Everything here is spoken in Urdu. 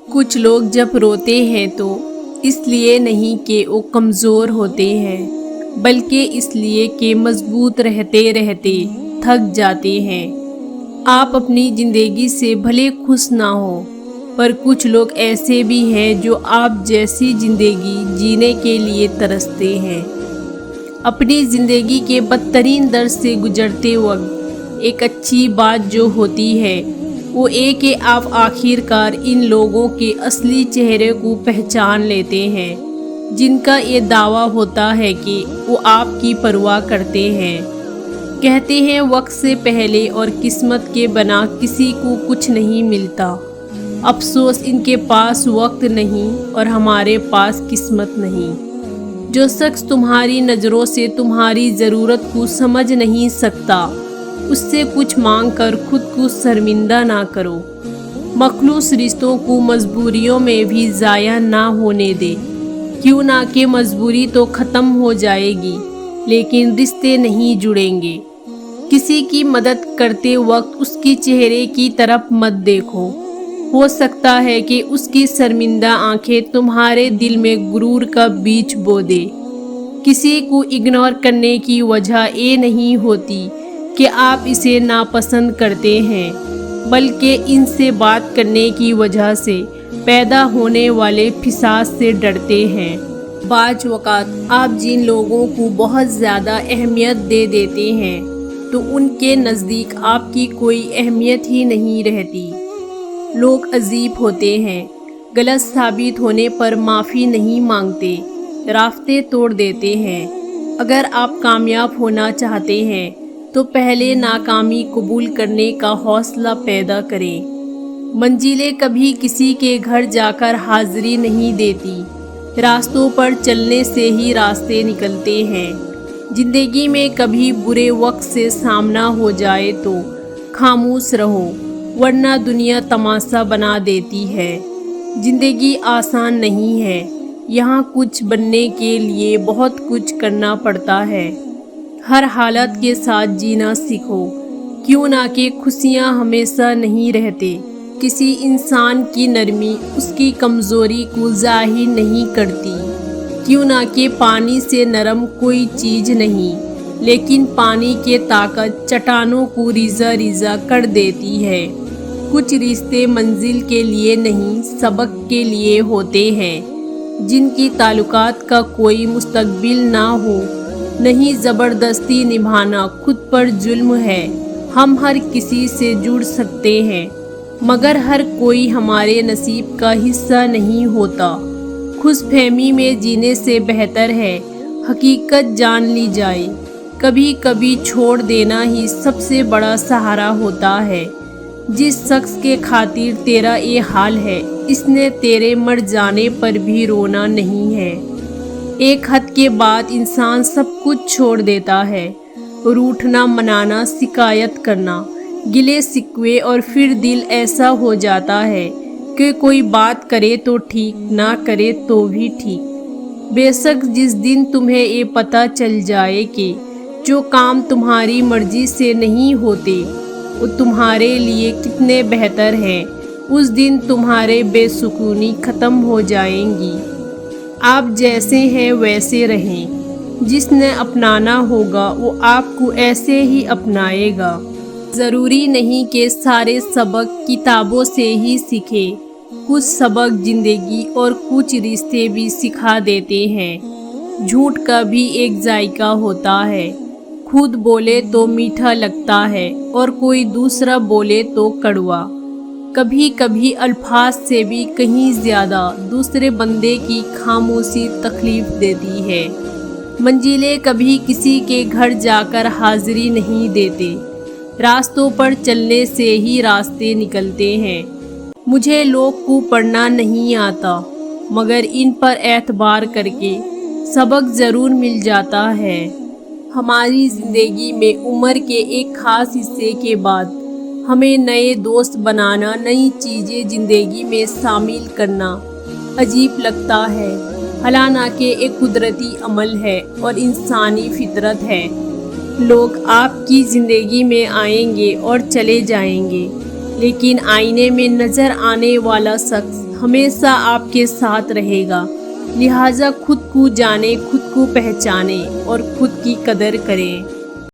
کچھ لوگ جب روتے ہیں تو اس لیے نہیں کہ وہ کمزور ہوتے ہیں، بلکہ اس لیے کہ مضبوط رہتے رہتے تھک جاتے ہیں۔ آپ اپنی زندگی سے بھلے خوش نہ ہوں، پر کچھ لوگ ایسے بھی ہیں جو آپ جیسی زندگی جینے کے لیے ترستے ہیں۔ اپنی زندگی کے بدترین دور سے گزرتے وقت ایک اچھی بات جو ہوتی ہے وہ یہ کہ آپ آخر کار ان لوگوں کے اصلی چہرے کو پہچان لیتے ہیں جن کا یہ دعویٰ ہوتا ہے کہ وہ آپ کی پرواہ کرتے ہیں۔ کہتے ہیں وقت سے پہلے اور قسمت کے بنا کسی کو کچھ نہیں ملتا۔ افسوس ان کے پاس وقت نہیں اور ہمارے پاس قسمت نہیں۔ جو شخص تمہاری نظروں سے تمہاری ضرورت کو سمجھ نہیں سکتا، اس سے کچھ مانگ کر خود کو شرمندہ نہ کرو۔ مخلوق رشتوں کو مجبوریوں میں بھی ضائع نہ ہونے دے، کیوں نہ کہ مجبوری تو ختم ہو جائے گی لیکن رشتے نہیں جڑیں گے۔ کسی کی مدد کرتے وقت اس کی چہرے کی طرف مت دیکھو، ہو سکتا ہے کہ اس کی شرمندہ آنکھیں تمہارے دل میں غرور کا بیج بو دے۔ کسی کو اگنور کرنے کی وجہ یہ نہیں ہوتی کہ آپ اسے ناپسند کرتے ہیں، بلکہ ان سے بات کرنے کی وجہ سے پیدا ہونے والے فساد سے ڈرتے ہیں۔ بعض اوقات آپ جن لوگوں کو بہت زیادہ اہمیت دے دیتے ہیں تو ان کے نزدیک آپ کی کوئی اہمیت ہی نہیں رہتی۔ لوگ عجیب ہوتے ہیں، غلط ثابت ہونے پر معافی نہیں مانگتے، رابطے توڑ دیتے ہیں۔ اگر آپ کامیاب ہونا چاہتے ہیں تو پہلے ناکامی قبول کرنے کا حوصلہ پیدا کریں۔ منزلیں کبھی کسی کے گھر جا کر حاضری نہیں دیتی، راستوں پر چلنے سے ہی راستے نکلتے ہیں۔ زندگی میں کبھی برے وقت سے سامنا ہو جائے تو خاموش رہو، ورنہ دنیا تماشا بنا دیتی ہے۔ زندگی آسان نہیں ہے، یہاں کچھ بننے کے لیے بہت کچھ کرنا پڑتا ہے۔ ہر حالت کے ساتھ جینا سیکھو، کیوں نہ کہ خوشیاں ہمیشہ نہیں رہتے۔ کسی انسان کی نرمی اس کی کمزوری کو ظاہر نہیں کرتی، کیوں نہ کہ پانی سے نرم کوئی چیز نہیں، لیکن پانی کی طاقت چٹانوں کو ریزہ ریزہ کر دیتی ہے۔ کچھ رشتے منزل کے لیے نہیں، سبق کے لیے ہوتے ہیں۔ جن کی تعلقات کا کوئی مستقبل نہ ہو، نہیں زبردستی نبھانا خود پر ظلم ہے۔ ہم ہر کسی سے جڑ سکتے ہیں، مگر ہر کوئی ہمارے نصیب کا حصہ نہیں ہوتا۔ خوش فہمی میں جینے سے بہتر ہے حقیقت جان لی جائے۔ کبھی کبھی چھوڑ دینا ہی سب سے بڑا سہارا ہوتا ہے۔ جس شخص کے خاطر تیرا یہ حال ہے، اس نے تیرے مر جانے پر بھی رونا نہیں ہے۔ ایک حد کے بعد انسان سب کچھ چھوڑ دیتا ہے، روٹھنا، منانا، شکایت کرنا، گلے شکوے، اور پھر دل ایسا ہو جاتا ہے کہ کوئی بات کرے تو ٹھیک، نہ کرے تو بھی ٹھیک۔ بے شک جس دن تمہیں یہ پتہ چل جائے کہ جو کام تمہاری مرضی سے نہیں ہوتے وہ تمہارے لیے کتنے بہتر ہیں، اس دن تمہارے بے سکونی ختم ہو جائیں گی۔ آپ جیسے ہیں ویسے رہیں، جس نے اپنانا ہوگا وہ آپ کو ایسے ہی اپنائے گا۔ ضروری نہیں کہ سارے سبق کتابوں سے ہی سیکھیں، کچھ سبق زندگی اور کچھ رشتے بھی سکھا دیتے ہیں۔ جھوٹ کا بھی ایک ذائقہ ہوتا ہے، خود بولے تو میٹھا لگتا ہے اور کوئی دوسرا بولے تو کڑوا۔ کبھی کبھی الفاظ سے بھی کہیں زیادہ دوسرے بندے کی خاموشی تکلیف دیتی ہے۔ منزلیں کبھی کسی کے گھر جا کر حاضری نہیں دیتے، راستوں پر چلنے سے ہی راستے نکلتے ہیں۔ مجھے لوگ کو پڑھنا نہیں آتا، مگر ان پر اعتبار کر کے سبق ضرور مل جاتا ہے۔ ہماری زندگی میں عمر کے ایک خاص حصے کے بعد ہمیں نئے دوست بنانا، نئی چیزیں زندگی میں شامل کرنا عجیب لگتا ہے، حالانکہ ایک قدرتی عمل ہے اور انسانی فطرت ہے۔ لوگ آپ کی زندگی میں آئیں گے اور چلے جائیں گے، لیکن آئینے میں نظر آنے والا شخص ہمیشہ آپ کے ساتھ رہے گا۔ لہٰذا خود کو جانیں، خود کو پہچانیں اور خود کی قدر کریں۔